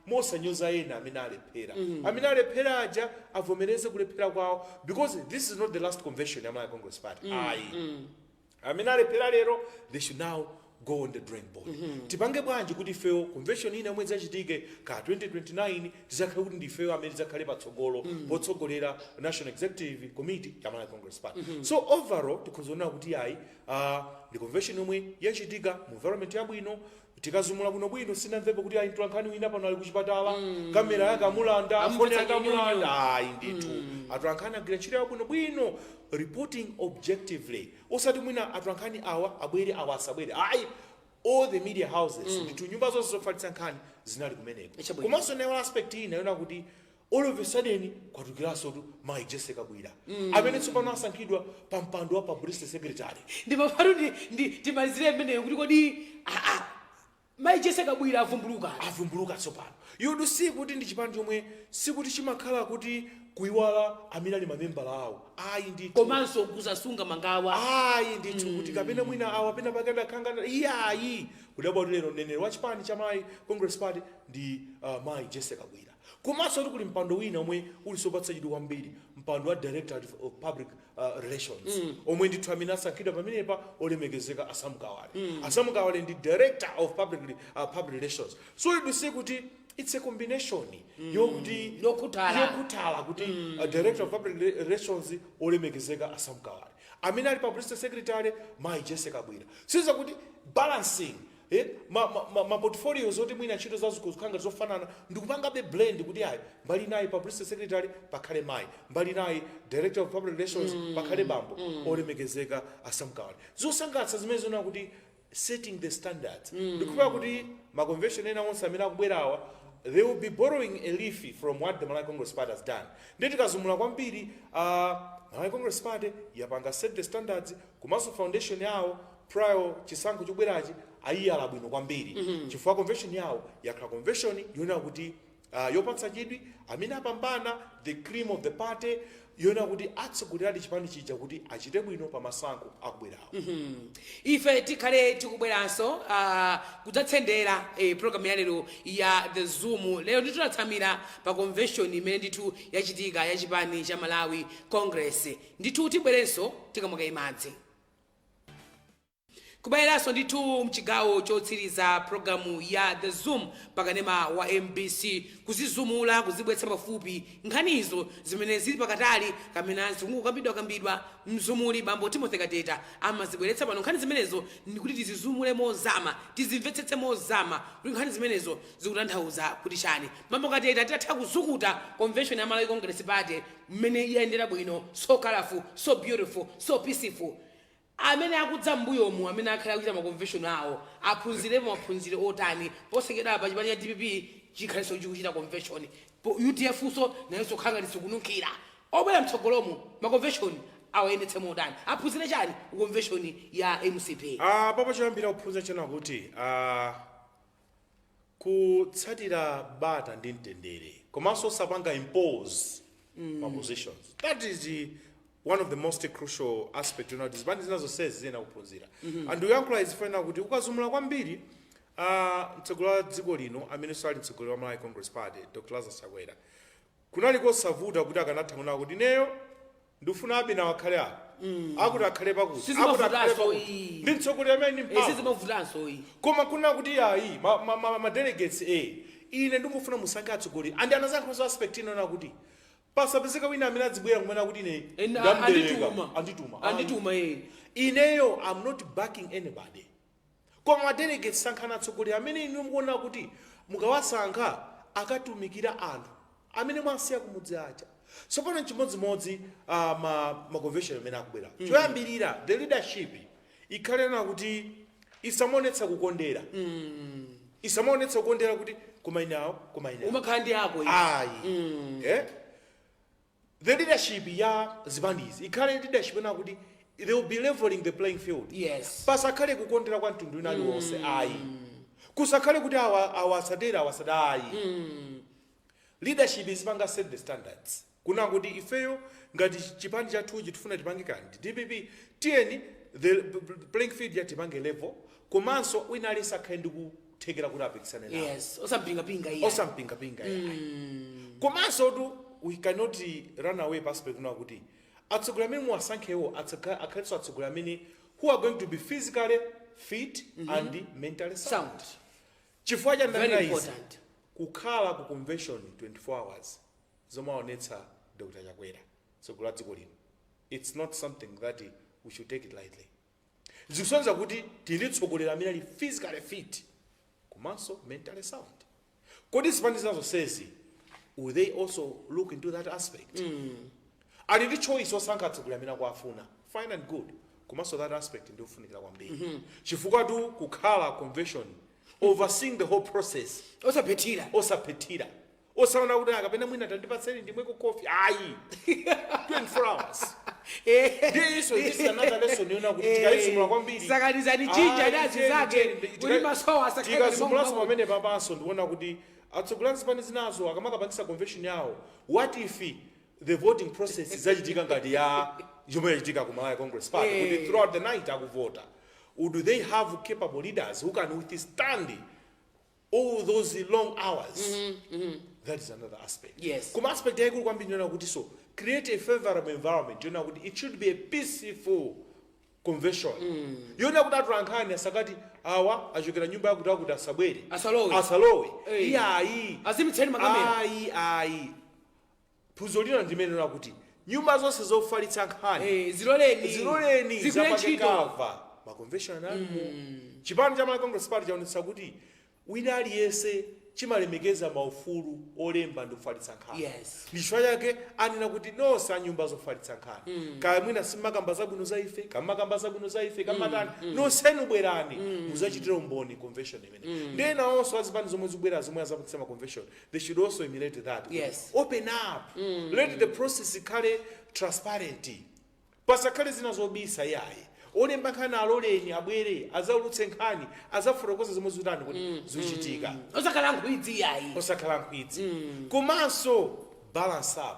Mosa nyoza ena amene alephera. Amene alephera aja avomereze kulephera kwawo, because this is not the last convention ya Malawi Congress Party. Amene alephera lero, they should now go on the drawing board. Tipange bwanji kuti ifeyo convention ina mwezi achitike ka 2029 tizakhale kuti ndifeyo amene tizakhale patsogolo potsogolera National Executive Committee ya Malawi Congress Party. So overall tikuzoona kuti yayi the convention yomwe yachitika mu environment yabwino, tikazumula bwino sinamvepo kuti ayi mtolankhani wina pano ali kuchipatala, kamera yake amulanda, phone yake amulanda, ayi ndithu. Atolankhani agwira ntchito yabwino reporting objectively. Osati mwina atolankhani awa abwere awa asabwere. Ayi, all the media houses, ndithu nyumba zonse zofalitsa nkhani zinali kumeneko. Komanso nayo aspect ina yona kuti all of a sudden kwatukiranso tu Mai Jessica Bwira amene tsopano asankhidwa pa mpando wa publicity secretary. Ndipo pano timalizire mmeneyo kuti kodi Mai Jessica Bwira avumbuluka tsopano. You do see kuti ndi chipando chomwe sikuti chimakhala kuti kuiwala amene ali mamembala awo. Ayi ndithu. Komanso kusasunga mangawa. Ayi ndithu kuti kapena mwina awa pena pakada khangana iyayi. Kudabwa lero neneri wa chipani cha Malawi Congress Party ndi Mai Jessica Bwira. Komanso kuti kuli mpando wina omwe ulisopatsa chidwi kwambiri, mpando wa Director of Public Relations. Omwe ndithu amene asankhidwa pamenepa olemekezeka Asamukawale. Asamukawale ndi Director of Public Relations. So you do see kuti it's a combination yokutala kuti Director of Public Relations olemekezeka Asamukawale. Amene ali Publicity Secretary Mai Jessica Bwira. Siza kuti balancing ma portfolios oti mwina ntchito zazo kukhanga zofanana ndikupanga be blend kuti ayi mbali nayi Publicity Secretary pakhale Mai, mbali nayi Director of Public Relations pakhale bambo olemekezeka Asamukawale. Zosangalatsa zimene zona kuti setting the standards. Ndikupa kuti ma convention ena onse amene akubwerawa, they will be borrowing a leaf from what the Malawi Congress Party has done. Ndeti kazumula kwambiri Malawi Congress Party yapanga set the standards kumaso foundation yawo prior chisankho chobwerachi ayiyala bwino kwambiri. Chifukwa convention yawo yakhala convention yona kuti yopatsa chidwi amene apambana the cream of the party, yona kuti atsogolera chipani chija kuti achite bwino pa masankho akubwerawo. Ife tikhale tikubweranso kudzatsendera program ya lero ya the Zoom. Lero nditutsamira pa convention imene ndithu yachitika ya chipani cha Malawi Congress. Ndithu tibwerenso tikamwaka imadzi. Kubayiraso ndithu mchigawo chotsiriza programu ya the Zoom pakanema wa MBC kuzizumula kuzibwetsa pafupi nkhanizo zimene zili pakatali kamene zikungokambidwa mzumuli bambo Timothy Kateta amazibweretsa pano. Nkhani zimenezo ndikuti tizizumule mozama, tizimvetsetse mozama kuti nkhani zimenezo zikutanthauza kuti chani. Bambo Kateta titatha kuzukuta convention ya Malawi Congress Party mmene iyendera bwino, so colorful, so beautiful, so peaceful. Amene akudza mbuyomu amene akhala kuchita ma convention awo aphunziremo maphunzire otani posekedwa pa chipani cha DPP chikhaliso chikuchita convention UDF so nayenso khanga lisikunukira obwera mtsogolomo ma convention awayendetse modani aphunzire chani convention ya MCP. Papa choyambira kuphunzira chena kuti kutsatira bata ndi mtendere komanso sapanga impose ma positions. That is one of the most crucial aspect, zibandi zinazo says zina kuphunzira. And uyankula izifana kuti ukazumula kwambiri mtsogolo wa dziko lino amene sali mtsogolo wa Malawi Congress Party Dr. Lazarus Chakwera kunali kosavuta kuti akanathauna kuti neyo ndifuna abina wakhale akuti akhale pakuti ndi mtsogolo amene sizimavutanso iyi koma kuna kuti ayi ma delegates ine ndikufuna musankhe atsogoleri andi anazankho aspect ino kuti pasapezeka wina amene adzibwera kumene kuti ine andituma ineyo I'm not backing anybody. Koma ma delegates sankhana atsogoleri amene inu mukuona kuti mukawasankha akatumikira anthu amene mwasiya kumudzi aja. So pano chimodzimodzi ma convention amene akubwera. Choyambirira the leadership ikhale na kuti isamonetsa kukondera. Isamonetsa kukondera kuti kumainawo umakhala ndi yako ayi. The leadership ya zibandizi ikhale leadership na kuti they will be leveling the playing field. Yes. Pasakhale kukondera kwa mtundu inali wonse ayi. Kusakhale kuti awasadera ayi. Leadership is panga set the standards. Kuna kuti ifeyo ngati chipani chathu tifuna tipange kandi DPP tiyeni the playing field ya tipange level komanso wina alisa khaye ndi kuthekera kuti apikisane nawo. Yes, osampinga-pinga iya. Osampinga-pinga komanso tu we cannot run away perspective kuna kuti atsogoleri amene muwasankhewo akhaliso atsogoleri amene who are going to be physically fit and mentally sound. Chifukwa cha ndani izi kukhala ku convention 24 hours zomaonetsa Dr. Chakwera tsogoleri dziko lino. It's not something that we should take it lightly. Zikusonyeza kuti tili tsogoleri amene ali physically fit komanso mentally sound. Kodi zipangizo zonsezi, will they also look into that aspect? Ali ndi choice osankha atsogoleri amene akuafuna, fine and good. Komanso that aspect ndi ofunikira kwambiri. Chifukwa tu kukhala convention, overseeing the whole process. Osapetira. Osaona kuti akapena mwina tandipatseni ndimweko coffee. Ayi. 24 hours. This is another lesson yona kuti tikayisumula kwambiri. Sakalizani chinja nazi zake. Uli masowa sakalizani. Tikasumulaso pamene papanso ndiona kuti atsogoleri zipani zinazo akamakapangisa convention yawo. What if the voting process izachitika ngati ya yomwe yachitika ku Malawi Congress Party? Kuti throughout the night akuvota. Or do they have capable leaders who can withstand all those long hours? That is another aspect. Yes. Kuma aspect yaikulu kwambiri ndiona kuti so create a favorable environment. Ndiona kuti it should be a peaceful convention. Yona kuti atulankhani asakati awa achokera nyumba yakuti akuti asabwere. Asalowe. Iyayi. Azimitseni makamera. Ayi. Phunzo lina ndimene ndiona kuti nyumba zonse zofalitsa nkhani. Ziloleni. Zapakekava. Ma convention analimu. Chipani cha Malawi Congress Party chaonetsa kuti wina aliyese chimalemekeza maufulu olemba ndi kufalitsa nkhani. Yes. Lishwa yake anena kuti nosa nyumba zofalitsa nkhani. Kaya mwina simakamba zabwino za ife, kamakamba zabwino za ife, kamatani. Nosenu bwerani. Muzachitira umboni convention imene. Ndena also azipani zomwe zibwera zomwe azapatsa convention. They should also emulate that. Yes. Open up. Let the process ikhale transparent. Pasakhale zina zobisa yayi. Olemba nkhani aloleni abwere azaulutse nkhani azafotokoza zomwe zitani kuti zochitika. Osakhala nkhwidzi yayi. Komanso balance up,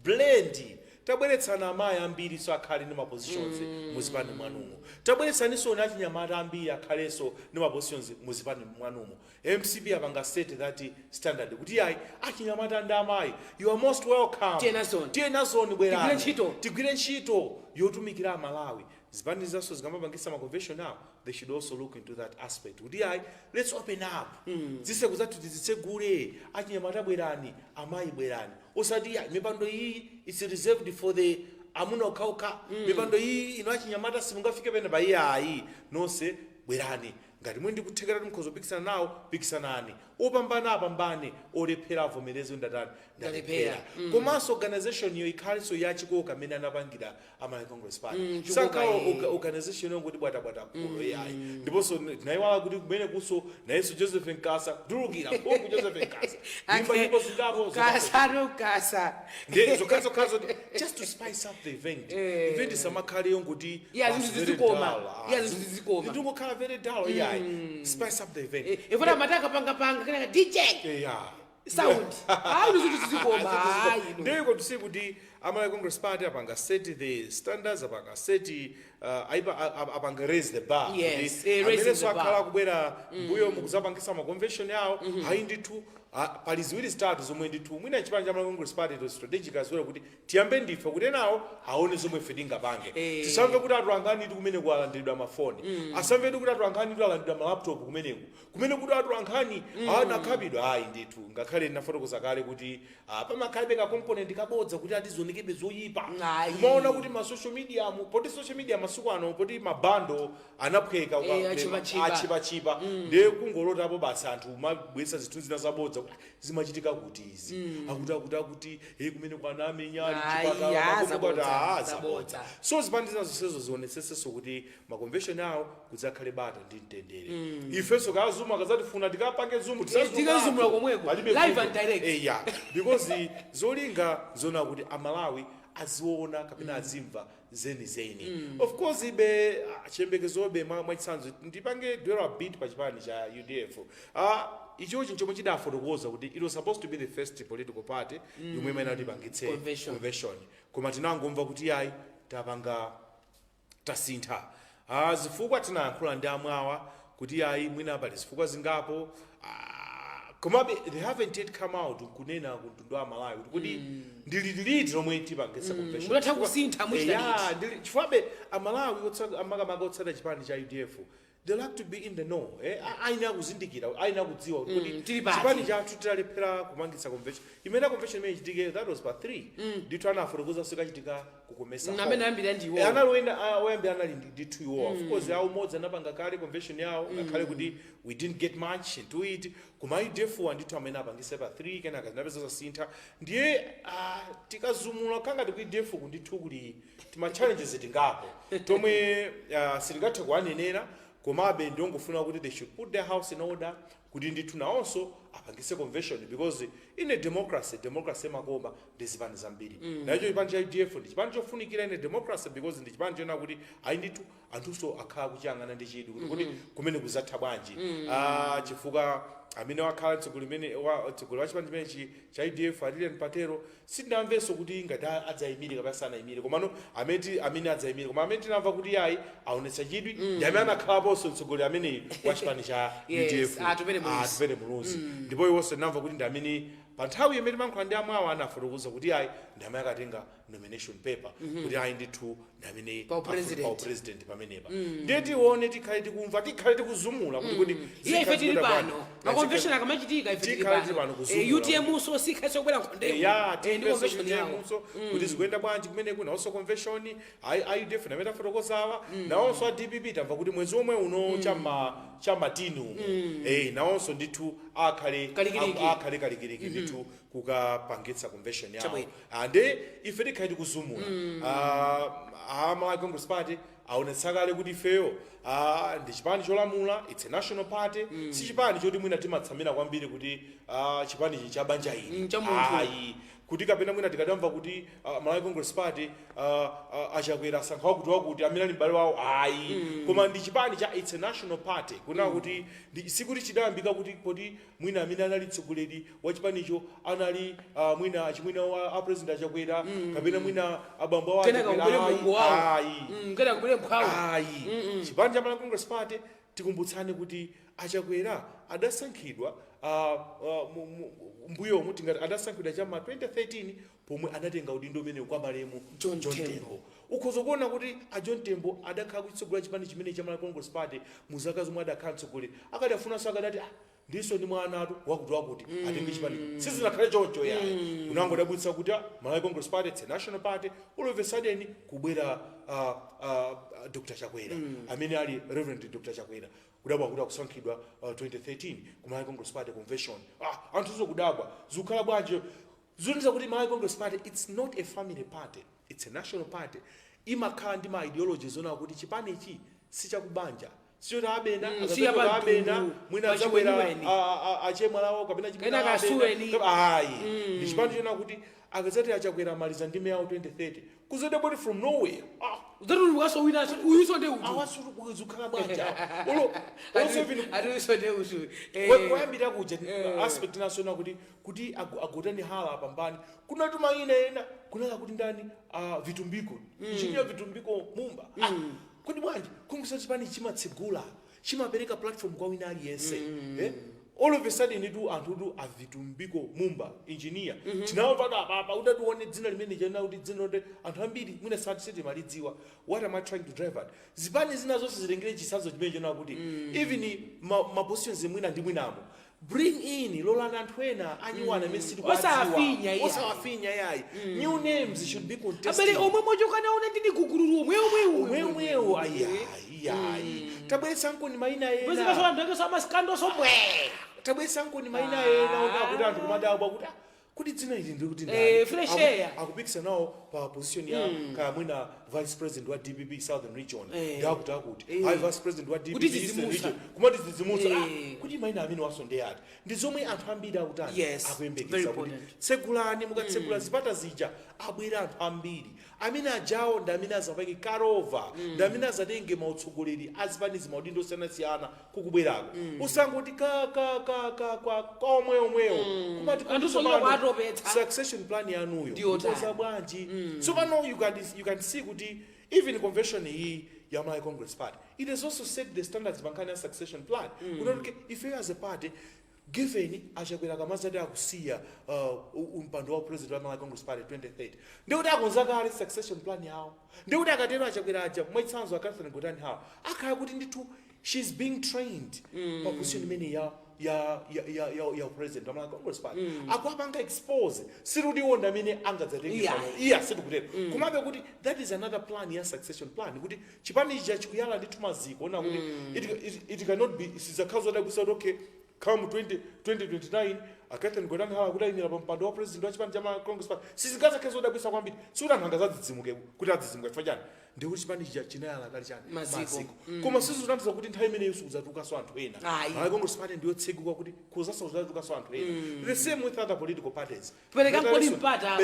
blend. Tabweretsana amayi ambiri so akhale ndi ma positions muzipani mwanumo. Tabweretsaninso na achinyamata ambiri akhalenso ndi ma positions muzipani mwanumo. MCP apanga state that standard kuti yayi achinyamata ndi amayi you are most welcome. Tiena zone bwerani. Tigwire ntchito yotumikira Malawi. Zipani zaso zikamapangisa ma convention now, they should also look into that aspect. Kuti ayi, let's open up. Zise kuzati tizitsegule, achinyamata bwerani, amayi bwerani. Osati ya mipando hii is reserved for the amuna okauka. Mipando hii ino achinyamata simungafike pene ba ayi. Nonse bwerani. Ngati mwendi kuthekera mkhozo pikisana nawo, pikisanani. Opambane, olephera avomereze ndatani. Ndalephera. Komanso organization yo ikhaliso yachikoka amene anapangira Malawi Congress Party. Sankawo organization yo ngoti bwata kulo yayi. Ndiponso nayiwala kuti kumene kuso na Yesu Joseph Nkasa, durukira mboku Joseph Nkasa. Ndipo zindabo Kasa. Zokazo just to spice up the event. Event samakhale yongoti zizikoma. Ndingokhala very dull yayi. Spice up the event. Ifuna mataka panga kana DJ. Yeah. Sound. How do you zikoma? Ndiko tisi kuti Malawi Congress Party apanga set the standards apanga set apanga raise the bar. Yes, raising the bar. Akhala kubwera mbuyo mukuzapangisa ma convention yawo hayi ndithu pali ziwiri start zomwe ndithu mwina chipani cha Malawi Congress Party to strategic as well kuti tiyambe ndife kuti nawo aone zomwe ife tingapange. Tisamve kuti atuangani ndi kumene kwalandiridwa mafoni. Asamve kuti atuangani ndi alandiridwa ma laptop kumeneko. Kumene kuti atuangani anakhabidwa ayi ndithu ngakhale nafotokoza kale kuti pamakhalibe ka component kabodza kuti atizonekebe zoyipa. Kumaona kuti ma social media poti social media masuku ano poti mabando anaphweka achipa ndiye kungolota apo basi anthu mabwesa zithu zina zabodza zimachitika kuti izi akuti kumene kwanamenyani chipatala zabodza. So zipani zinazo zionetseseso kuti ma convention awo kudzakhale bata ndi mtendere. Ifeso kazuma kazatifuna tikapange zoom tikazumula komweko live and direct. Because zolinga zona kuti Amalawi aziona kapena azimva zeni. Of course ibe chembekezobe mwachitsanzo ndipange dwell bit pa chipani cha UDF. Icho chomwe chidafotokoza kuti it was supposed to be the first political party yomwe imene atipangitse convention. Koma tinangomva kuti yayi tapanga tasintha. Zifukwa tinayankhula ndi amwawa kuti ayi mwina pali zifukwa zingapo komabe they haven't yet come out kunena kuntundu wa Malawi kuti ndililiti lomwe tipangesa convention mulatha kusintha muchitaditi chifukwabe amalawi amakamaka otsata chipani cha UDF they like to be in the know aina kuzindikira aina kudziwa kuti chipani chathu titalephera kumangisa convention imene convention imene ichitike that was part 3 ndithu anafotokoza sikachitika kukomesa amene ambira ndiwo analowena oyambira anali ndithu iwo of course yawo modzi anapanga kale convention yawo ngakhale kuti we didn't get much into it kuma UDF ndithu amene apangise pa 3 kenaka zinapeza zasintha ndiye tikazumula kangati ku UDF kundithu kuli tima challenges tingapo tomwe sitingathe kuanenera komabe ndongofuna kuti they should put their house in order kuti ndithu nawonso apangise convention because in a democracy makoma ndizipani zambiri nacho chipani cha UDF ndi chipani chofunikira in a democracy because ndi chipani chona kuti ayi ndithu anthuso akhala kuchangana ndi chidi kuti kumene kuzatha bwanji chifukwa amene wakhala tsogolo wa chipani chimene cha UDF alile mpatero sindamvenso kuti ngati adzayimire kapena sanayimire komano amene adzayimire koma amene tinamva kuti ayi aonetsa chidwi ndi amene anakhalaponso mtsogoleri amene wa chipani cha UDF atupere mulunzi ndipo iwonso tinamva kuti ndi amene pa nthawi imene mankhula ndi amwawa anafotokoza kuti ayi ndi amene akatenga nomination paper kuti ayi ndithu ndi amene pa president pamenepa ndiye tione tikhale tikumva tikhale tikuzumula kuti ife tili pano ma convention akamachitika ife tili pano UTM so sikhaso kubwera ndi convention yawo kuti zikuyenda bwanji kumene kuna also convention ayi UDF na metafotokozawa nawonso a DPP tamva kuti mwezi omwe uno chama tinu nawonso ndithu akhale kalikiriki ndithu kukapangitsa convention yawo ande ife tikhale tikuzumula Malawi Congress Party aonetsa kale kuti ifeyo ndi chipani cholamula it's a national party si chipani choti mwina timatsamira kwambiri kuti chipani ichi cha banja ili ayi kuti kapena mwina tikatamva kuti Malawi Congress Party achakwera asankhawa kuti wakuti amene ali m'bale wawo ayi koma ndi chipani cha it's a national party kuna kuti sikuti chidayambika kuti mwina amene anali mtsogoleri wa chipanicho anali mwina achimwina a president achakwera kapena mwina abambo awo ayi chipani cha Malawi Congress Party tikumbutsane kuti achakwera adasankhidwa mbuyo muti ngati adasankhidwa chama 2013 pomwe anatenga udindo umene kwa malemu John Tembo ukhoza kuona kuti a John Tembo adakhala kutsogolera chipani chimene cha Malawi Congress Party muzaka zomwe adakhala mtsogoleri akadafunanso akadati ndiso ndi mwana atu wakuti atenge chipani sizinakhale choncho yayi unangodabwitsa kuti Malawi Congress Party it's a national party all of a sudden kubwera Dr. Chakwera amene ali Reverend Dr. Chakwera kudabwa kuti akusankhidwa 2013 ku Malawi Congress Party convention anthuzo kudabwa zikukhala bwanji zoniza kuti Malawi Congress Party it's not a family party it's a national party imakhala ndi ma ideologies zona kuti chipani ichi sichakubanja sichoti abena mwina zabwera achemwa lawo kapena chimene ayi ndi chipani chona kuti akazati achakwera maliza ndime yawo 2030 kuzode body from nowhere ukaso wina uyuso de utu awasuru kuzukhala bwanja also even atuso utu kwayambira kuja aspect national kuti agotani hala pambani kuna tuma ina kunala kuti ndani vitumbiko injinia vitumbiko mumba kuti bwanji kungisa chipani chimatsegula chimapereka platform kwa wina aliyense all of a sudden nidu anthu avitumbiko mumba engineer tinaomva apa udatione dzina limene jana kuti dzina kuti anthu ambiri mwina sati malidziwa what am I trying to drive at zipani zina zonse zilengere chisazo chimene jana kuti even ma positions mwina ndi mwinamo bring in lolanda anthu ena anyiwana amene osawafinya yayi new names should be contested abale omwe mochokana una ndidi gugururu omwe ayi tabwesa nkoni maina ena bese kaso anthu akesa maskando sobwe tabwesa nkoni maina ena kuti anthu kumadabwa kuti dzina ili ndi kuti fresh air akupikisa nawo pa position ya kaya mwina vice president wa DPP Southern Region akuti vice president wa DPP Eastern Region kumati zidzimutsa kuti maina amene wasonde ati ndi zomwe anthu ambiri akutani akuyembekeza kuti tsegulani mukatsegula zipata zija abwera anthu ambiri amene ajawo ndi amene azapake karova ndi amene azatenge mautsogoleri azipanizi maudindo osiyanasiyana kukubwerako usangoti omweyo kumati succession plan yanuyo ikoza bwanji so pano you can see kuti even convention iyi ya Malawi Congress Party. It has also set the standards bankani succession plan. Kuti if you as a party given achakwera kamazati akusiya umpando wa president wa Malawi Congress Party 2030 ndikuti akonza kale succession plan yawo ndikuti akatero achakwera aja mwachitsanzo a Catherine Gotani hawo akhala kuti ndithu she's being trained pa position imene ya president wa Malawi Congress Party akuapanga expose sirudi wonda amene angadzatenge iya sitikutero kumabe kuti that is another plan ya succession plan kuti chipani ichi chikuyala ndithu maziko ona kuti it cannot be sizakhazo dakusa okay come 2029 Catherine Gotani hawa kudayimira pa mpando wa president wa chipani cha Malawi Congress Party sizigaza kezo dakusa kwambiri sikuti anthu angazadzidzimuke kuti adzidzimuke chifukwa chani ndikuti chipani ichi chinayala kali chani maziko koma sizikutanthauza kuti nthawi imeneyo sikudzatukanso anthu ena Malawi Congress Party ndiyo tsekuka kuti kuzasaudzatukanso anthu ena the same with other political parties perekani mpata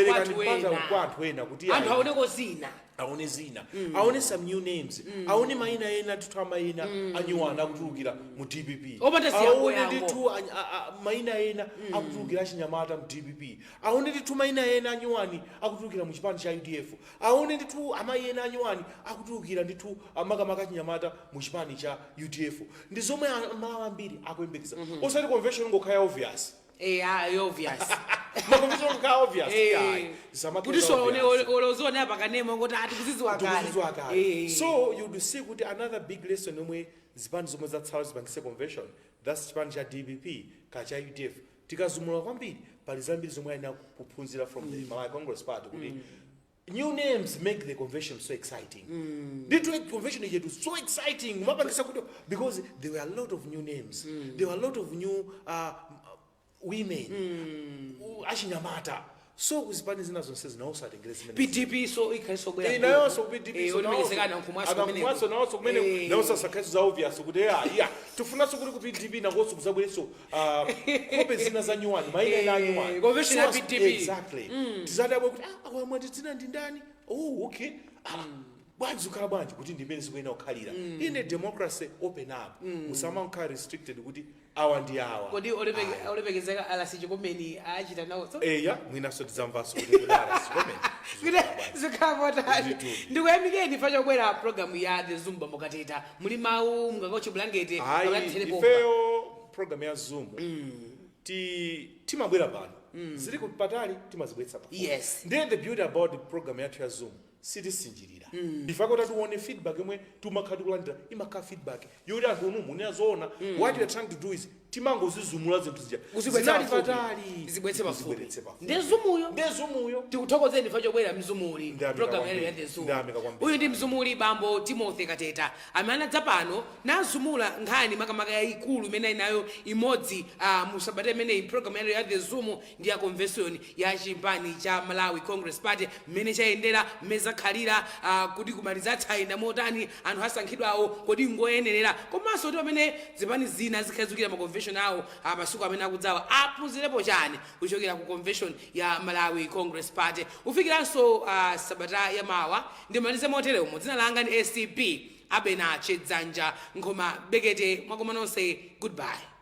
kwa anthu ena kuti anthu aoneko zina aone zina aone some new names aone maina ena tuthu amaina anyuwana akutulukira mu DPP aone ndithu maina ena akutulukira achinyamata mu DPP aone ndithu maina ena anyuwani akutulukira mu chipani cha UDF aone ndithu amayi ena anyuwani akutulukira ndithu makamaka achinyamata mu chipani cha UDF ndi zomwe Malawi ambiri akuyembekeza osati convention ngokhaya obvious obvious makonvention ngokhaya obvious kuti olozona apa kanema ngoti ati kuziziwa kale so you do see kuti another big lesson yomwe zipani zomwe zatsala zipangise convention that's chipani cha DPP kacha UDF tikazumula kwambiri pali zambiri zomwe ayina kuphunzira from the Malawi Congress Party kuti new names make the convention so exciting. The convention is so exciting because there were a lot of new names. There were a lot of new women. Ashinyamata. So kuzipani zina zonse zinaosati PDP so ikhaso bwa inayoso PDP so olemekezekana nkumwaso naoso kumene naoso sakhaso za obvious kuti yeah tufuna so kuti PDP na ngoso kuzabwereso kope zina za nyuwani maina ina nyuwani convention ya PDP exactly tizadabwe kuti awamwe dzina ndi ndani okay bwanji ukhala bwanji kuti ndimene zikuena okhalira in a democracy open up musamanka restricted kuti awa ndi awa kodi olemekezeka alasichi komeni achita nawo so mwinaso tizamvaso kuti alasi komeni zikhavotani ndikuyamikeni fa chokwera program ya the Zoom mukateta muli mawu mungakauchi blanket ifeyo program ya Zoom timabwera pano zili kupatali timazibweretsa pa yes then the beauty about the program yathu ya Zoom sitisinjirira ifako tatuone feedback yomwe tumakhatukulandira imaka feedback yoti anthu umu munezoona what you are trying to do is timangozizumula zinthu zija zinali fatali zibwetse pafupi ndezumuyo tikuthokozeni fa chobwera mzumuli program ya the Zoom uyu ndi mzumuli bambo Timothy Kateta amene dzapano nazumula nkhani makamaka yaikulu imene inayo imodzi musabata imene program ya the Zoom ndi ya convention ya chipani cha Malawi Congress Party mmene chayendera mmeza khalira kuti kumaliza tsayenda motani anthu asankhidwawo kodi ngoyenerera komanso ndi pamene zipani zina zikhazikira ma convention awo masuku amene akudzawa aphunzirepo chani kuchokera ku convention ya Malawi Congress Party ufikiranso sabata ya mawa ndimalize moteremo dzina langa ni SCP Abena Chedzanja Ngoma Begete mwakomanonse goodbye.